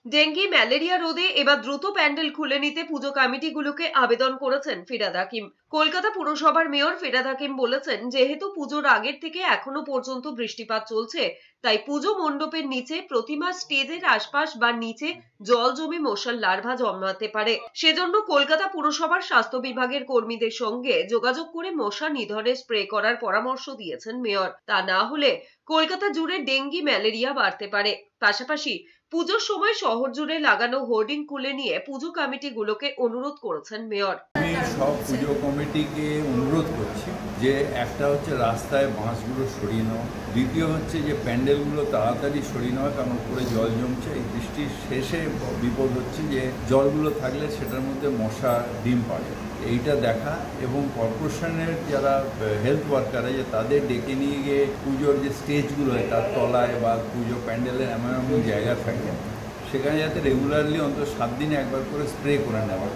Dengue malaria রোধে এবার দ্রুত প্যান্ডেল খুলে নিতে পুজো কমিটিগুলোকে আবেদন করেছেন ফিরহাদ হাকিম। কলকাতা পুরসভার মেয়র ফিরহাদ হাকিম বলেছেন, যেহেতু পুজোর আগের থেকে এখনো পর্যন্ত বৃষ্টিপাত চলছে, তাই পুজো মণ্ডপের নিচে, প্রতিমা স্টেজের আশপাশ বা নিচে জল জমে মশার লার্ভা জন্মাতে পারে। সেজন্য কলকাতা পুরসভার স্বাস্থ্য বিভাগের কর্মীদের সঙ্গে যোগাযোগ করে মশা নিধনে স্প্রে করার পরামর্শ দিয়েছেন মেয়র। তা না হলে কলকাতা জুড়ে ডেঙ্গি ম্যালেরিয়া বাড়তে পারে। পাশাপাশি পুজোর সময় শহর জুড়ে লাগানো হোর্ডিং খুলে নিয়ে পুজো কমিটিগুলোকে অনুরোধ করেছেন মেয়র। আমি সব পুজো কমিটিকে অনুরোধ করছি যে একটা হচ্ছে রাস্তায় বাঁশগুলো সরিয়ে নেওয়া, দ্বিতীয় হচ্ছে যে প্যান্ডেলগুলো তাড়াতাড়ি সরিয়ে নেওয়া, কারণ উপরে জল জমছে। এই বৃষ্টির শেষে বিপদ হচ্ছে যে জলগুলো থাকলে সেটার মধ্যে মশা ডিম পাড়ে, এইটা দেখা, এবং কর্পোরেশনের যারা হেলথ ওয়ার্কার আছে তাদের ডেকে নিয়ে গিয়ে পুজোর যে স্টেজগুলো হয় তার তলায় বা পুজো প্যান্ডেলের এমন এমন জায়গা থাকে সেখানে যাতে রেগুলারলি অন্তত 7 দিনে একবার করে স্প্রে করে নেওয়া।